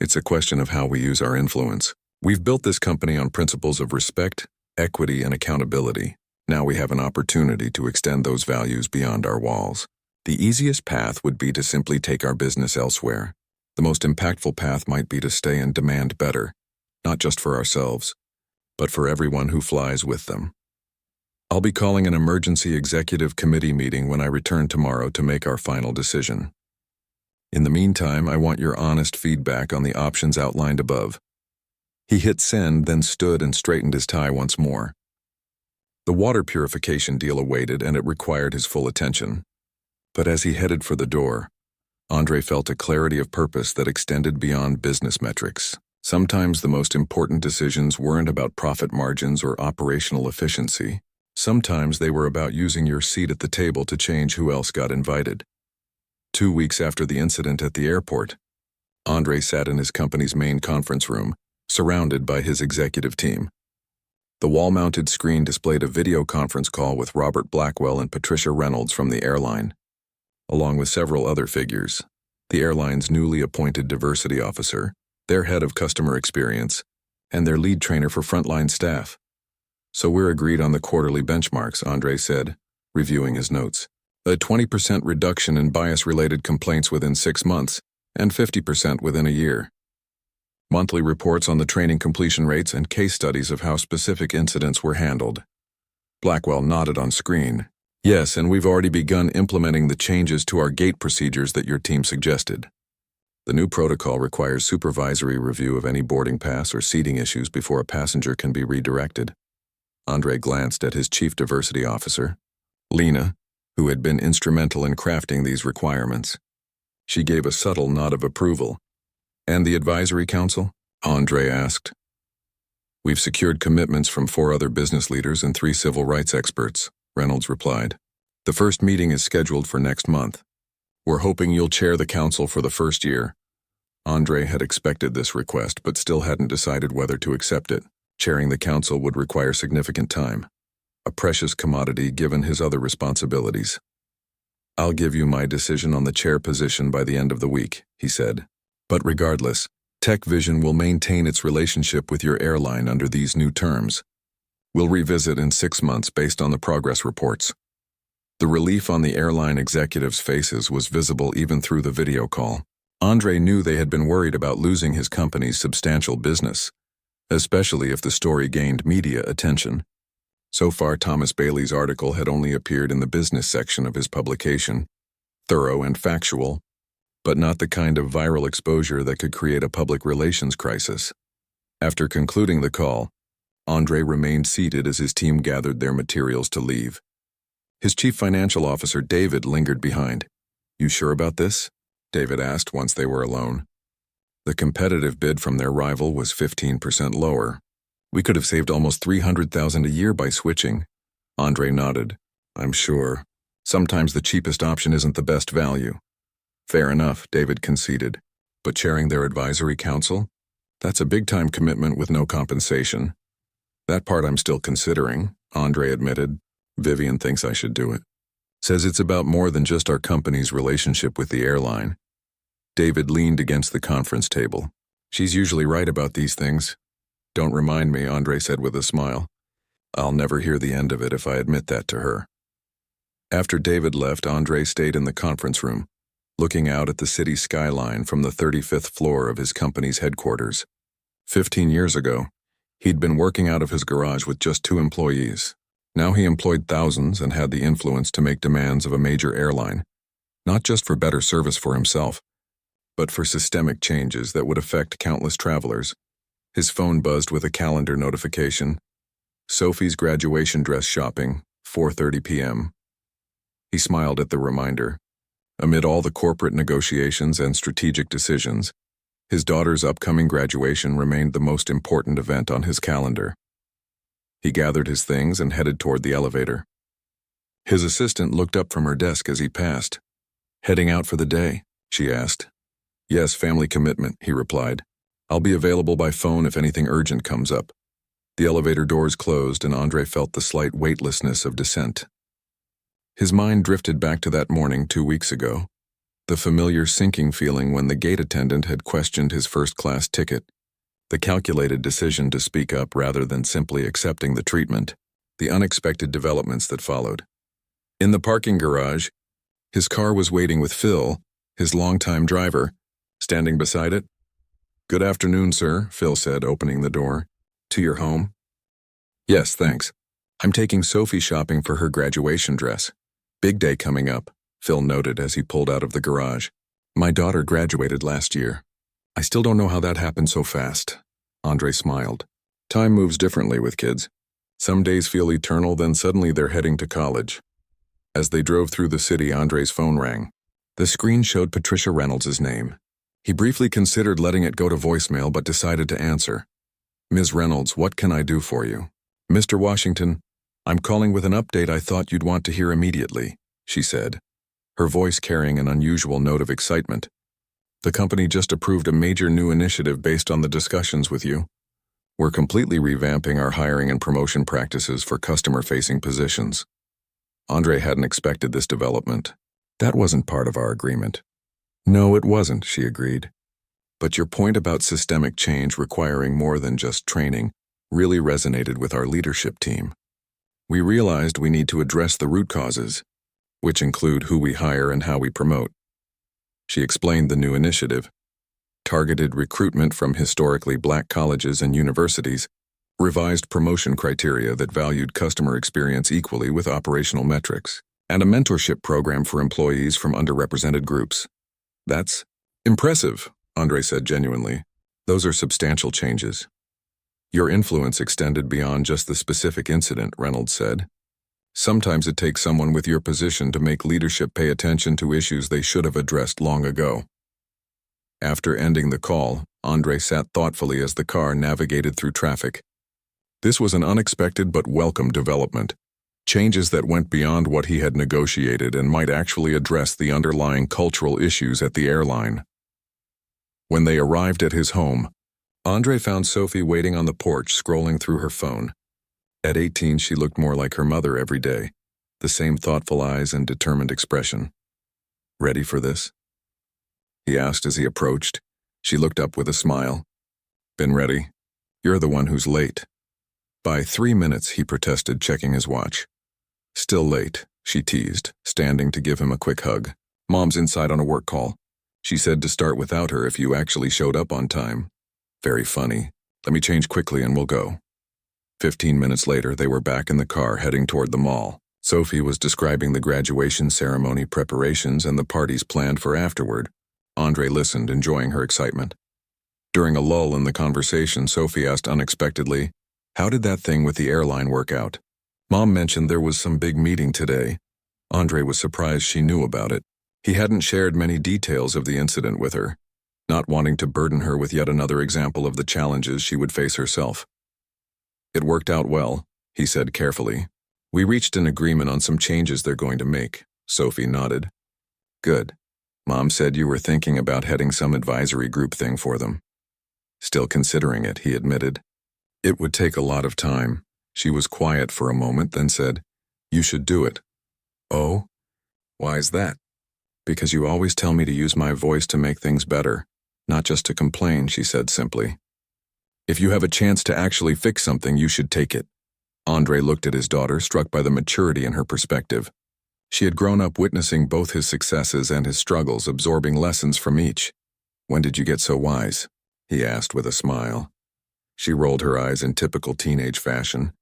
A: It's a question of how we use our influence. We've built this company on principles of respect, equity, and accountability. Now we have an opportunity to extend those values beyond our walls. The easiest path would be to simply take our business elsewhere. The most impactful path might be to stay and demand better, not just for ourselves, but for everyone who flies with them. I'll be calling an emergency executive committee meeting when I return tomorrow to make our final decision. In the meantime, I want your honest feedback on the options outlined above. He hit send, then stood and straightened his tie once more. The water purification deal awaited, and it required his full attention. But as he headed for the door, Andre felt a clarity of purpose that extended beyond business metrics. Sometimes the most important decisions weren't about profit margins or operational efficiency. Sometimes they were about using your seat at the table to change who else got invited. 2 weeks after the incident at the airport, Andre sat in his company's main conference room, surrounded by his executive team. The wall-mounted screen displayed a video conference call with Robert Blackwell and Patricia Reynolds from the airline, along with several other figures. the airline's newly appointed diversity officer, their head of customer experience, and their lead trainer for frontline staff. So we're agreed on the quarterly benchmarks, Andre said, reviewing his notes. A 20% reduction in bias-related complaints within 6 months and 50% within a year. Monthly reports on the training completion rates and case studies of how specific incidents were handled. Blackwell nodded on screen. Yes, and we've already begun implementing the changes to our gate procedures that your team suggested. The new protocol requires supervisory review of any boarding pass or seating issues before a passenger can be redirected. Andre glanced at his chief diversity officer, Lena, who had been instrumental in crafting these requirements. She gave a subtle nod of approval. And the advisory council? Andre asked. We've secured commitments from 4 other business leaders and 3 civil rights experts, Reynolds replied. The first meeting is scheduled for next month. We're hoping you'll chair the council for the first year. Andre had expected this request, but still hadn't decided whether to accept it. Chairing the council would require significant time, a precious commodity given his other responsibilities. I'll give you my decision on the chair position by the end of the week, he said. But regardless, TechVision will maintain its relationship with your airline under these new terms. We'll revisit in 6 months based on the progress reports. The relief on the airline executives' faces was visible even through the video call. Andre knew they had been worried about losing his company's substantial business, especially if the story gained media attention. So far, Thomas Bailey's article had only appeared in the business section of his publication, thorough and factual, but not the kind of viral exposure that could create a public relations crisis. After concluding the call, Andre remained seated as his team gathered their materials to leave. His chief financial officer, David, lingered behind. You sure about this? David asked once they were alone. The competitive bid from their rival was 15% lower. We could have saved almost $300,000 a year by switching. Andre nodded. I'm sure. Sometimes the cheapest option isn't the best value. Fair enough, David conceded. But chairing their advisory council? That's a big-time commitment with no compensation. That part I'm still considering, Andre admitted. Vivian thinks I should do it. Says it's about more than just our company's relationship with the airline. David leaned against the conference table. She's usually right about these things. Don't remind me, Andre said with a smile. I'll never hear the end of it if I admit that to her. After David left, Andre stayed in the conference room, looking out at the city skyline from the 35th floor of his company's headquarters. 15 years ago, he'd been working out of his garage with just 2 employees. Now he employed thousands and had the influence to make demands of a major airline, not just for better service for himself, but for systemic changes that would affect countless travelers. His phone buzzed with a calendar notification. Sophie's graduation dress shopping, 4:30 p.m. He smiled at the reminder. Amid all the corporate negotiations and strategic decisions, his daughter's upcoming graduation remained the most important event on his calendar. He gathered his things and headed toward the elevator. His assistant looked up from her desk as he passed. Heading out for the day? She asked. Yes, family commitment, he replied. I'll be available by phone if anything urgent comes up. The elevator doors closed and Andre felt the slight weightlessness of descent. His mind drifted back to that morning 2 weeks ago, the familiar sinking feeling when the gate attendant had questioned his first-class ticket, the calculated decision to speak up rather than simply accepting the treatment, the unexpected developments that followed. In the parking garage, his car was waiting with Phil, his longtime driver, standing beside it. Good afternoon, sir, Phil said, opening the door. To your home? Yes, thanks. I'm taking Sophie shopping for her graduation dress. Big day coming up, Phil noted as he pulled out of the garage. My daughter graduated last year. I still don't know how that happened so fast. Andre smiled. Time moves differently with kids. Some days feel eternal, then suddenly they're heading to college. As they drove through the city, Andre's phone rang. The screen showed Patricia Reynolds' name. He briefly considered letting it go to voicemail but decided to answer. Ms. Reynolds, what can I do for you? Mr. Washington, I'm calling with an update I thought you'd want to hear immediately, she said, her voice carrying an unusual note of excitement. The company just approved a major new initiative based on the discussions with you. We're completely revamping our hiring and promotion practices for customer-facing positions. Andre hadn't expected this development. That wasn't part of our agreement. No, it wasn't, she agreed. But your point about systemic change requiring more than just training really resonated with our leadership team. We realized we need to address the root causes, which include who we hire and how we promote. She explained the new initiative: targeted recruitment from historically black colleges and universities, revised promotion criteria that valued customer experience equally with operational metrics, and a mentorship program for employees from underrepresented groups. That's impressive, Andre said genuinely. Those are substantial changes. Your influence extended beyond just the specific incident, Reynolds said. Sometimes it takes someone with your position to make leadership pay attention to issues they should have addressed long ago. After ending the call, Andre sat thoughtfully as the car navigated through traffic. This was an unexpected but welcome development. Changes that went beyond what he had negotiated and might actually address the underlying cultural issues at the airline. When they arrived at his home, Andre found Sophie waiting on the porch, scrolling through her phone. At 18, she looked more like her mother every day, the same thoughtful eyes and determined expression. "Ready for this?" he asked as he approached. She looked up with a smile. "Been ready? You're the one who's late." "By 3 minutes," he protested, checking his watch. "Still late," she teased, standing to give him a quick hug. "Mom's inside on a work call. She said to start without her if you actually showed up on time." "Very funny. Let me change quickly and we'll go." 15 minutes later, they were back in the car heading toward the mall. Sophie was describing the graduation ceremony preparations and the parties planned for afterward. Andre listened, enjoying her excitement. During a lull in the conversation, Sophie asked unexpectedly, "How did that thing with the airline work out?" "Mom mentioned there was some big meeting today." Andre was surprised she knew about it. He hadn't shared many details of the incident with her, not wanting to burden her with yet another example of the challenges she would face herself. "It worked out well," he said carefully. "We reached an agreement on some changes they're going to make." Sophie nodded. "Good. Mom said you were thinking about heading some advisory group thing for them." "Still considering it," he admitted. "It would take a lot of time." She was quiet for a moment, then said, "You should do it." "Oh? Why's that?" "Because you always tell me to use my voice to make things better, not just to complain," she said simply. "If you have a chance to actually fix something, you should take it." Andre looked at his daughter, struck by the maturity in her perspective. She had grown up witnessing both his successes and his struggles, absorbing lessons from each. "When did you get so wise?" he asked with a smile. She rolled her eyes in typical teenage fashion.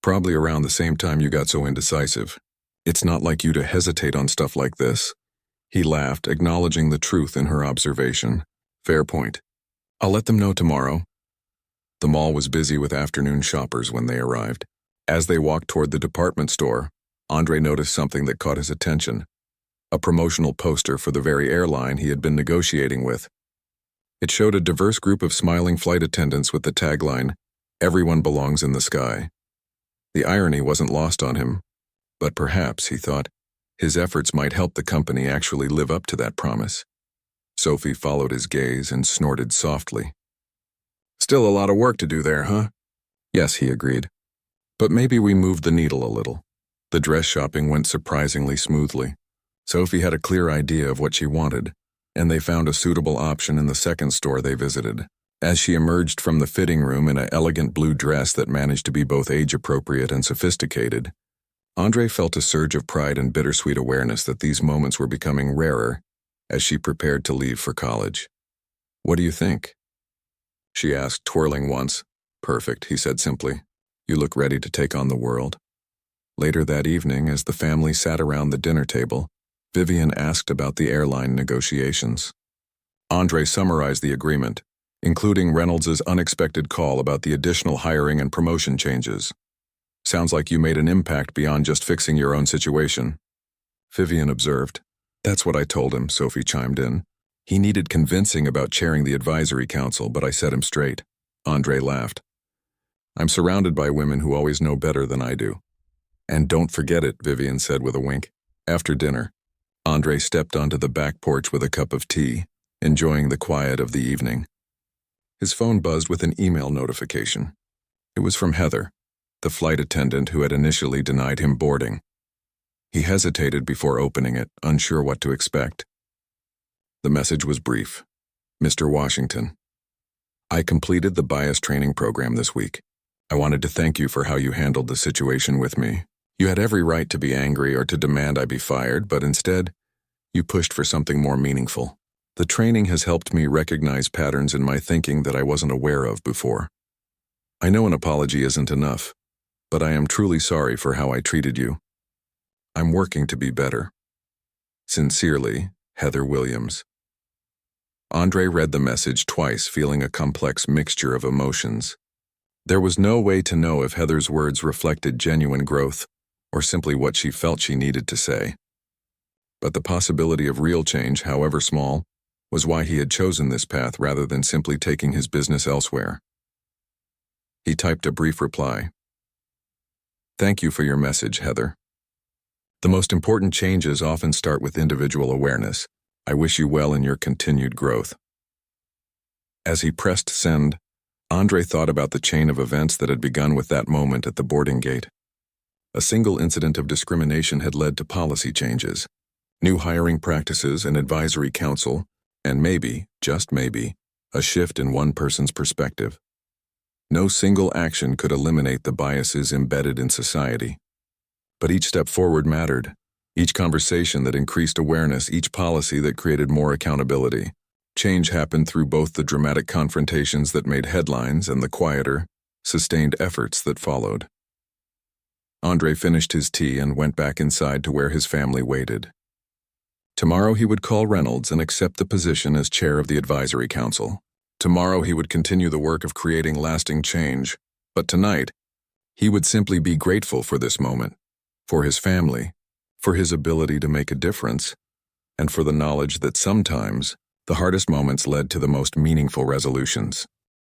A: "Probably around the same time you got so indecisive. It's not like you to hesitate on stuff like this." He laughed, acknowledging the truth in her observation. "Fair point. I'll let them know tomorrow." The mall was busy with afternoon shoppers when they arrived. As they walked toward the department store, Andre noticed something that caught his attention: a promotional poster for the very airline he had been negotiating with. It showed a diverse group of smiling flight attendants with the tagline, "Everyone belongs in the sky." The irony wasn't lost on him, but perhaps, he thought, his efforts might help the company actually live up to that promise. Sophie followed his gaze and snorted softly. "Still a lot of work to do there, huh?" "Yes," he agreed. "But maybe we moved the needle a little." The dress shopping went surprisingly smoothly. Sophie had a clear idea of what she wanted, and they found a suitable option in the second store they visited. As she emerged from the fitting room in an elegant blue dress that managed to be both age-appropriate and sophisticated, Andre felt a surge of pride and bittersweet awareness that these moments were becoming rarer as she prepared to leave for college. "What do you think?" she asked, twirling once. "Perfect," he said simply. "You look ready to take on the world." Later that evening, as the family sat around the dinner table, Vivian asked about the airline negotiations. Andre summarized the agreement, including Reynolds's unexpected call about the additional hiring and promotion changes. "Sounds like you made an impact beyond just fixing your own situation," Vivian observed. "That's what I told him," Sophie chimed in. "He needed convincing about chairing the advisory council, but I set him straight." Andre laughed. "I'm surrounded by women who always know better than I do." "And don't forget it," Vivian said with a wink. After dinner, Andre stepped onto the back porch with a cup of tea, enjoying the quiet of the evening. His phone buzzed with an email notification. It was from Heather, the flight attendant who had initially denied him boarding. He hesitated before opening it, unsure what to expect. The message was brief. Mr. Washington, I completed the bias training program this week. I wanted to thank you for how you handled the situation with me. You had every right to be angry or to demand I be fired, but instead, you pushed for something more meaningful. The training has helped me recognize patterns in my thinking that I wasn't aware of before. I know an apology isn't enough, but I am truly sorry for how I treated you. I'm working to be better. Sincerely, Heather Williams. Andre read the message twice, feeling a complex mixture of emotions. There was no way to know if Heather's words reflected genuine growth or simply what she felt she needed to say. But the possibility of real change, however small, was why he had chosen this path rather than simply taking his business elsewhere. He typed a brief reply. Thank you for your message, Heather. The most important changes often start with individual awareness. I wish you well in your continued growth. As he pressed send, Andre thought about the chain of events that had begun with that moment at the boarding gate. A single incident of discrimination had led to policy changes, new hiring practices and advisory council, and maybe, just maybe, a shift in one person's perspective. No single action could eliminate the biases embedded in society. But each step forward mattered. Each conversation that increased awareness, each policy that created more accountability. Change happened through both the dramatic confrontations that made headlines and the quieter, sustained efforts that followed. Andre finished his tea and went back inside to where his family waited. Tomorrow he would call Reynolds and accept the position as chair of the advisory council. Tomorrow he would continue the work of creating lasting change. But tonight, he would simply be grateful for this moment, for his family, for his ability to make a difference, and for the knowledge that sometimes the hardest moments led to the most meaningful resolutions.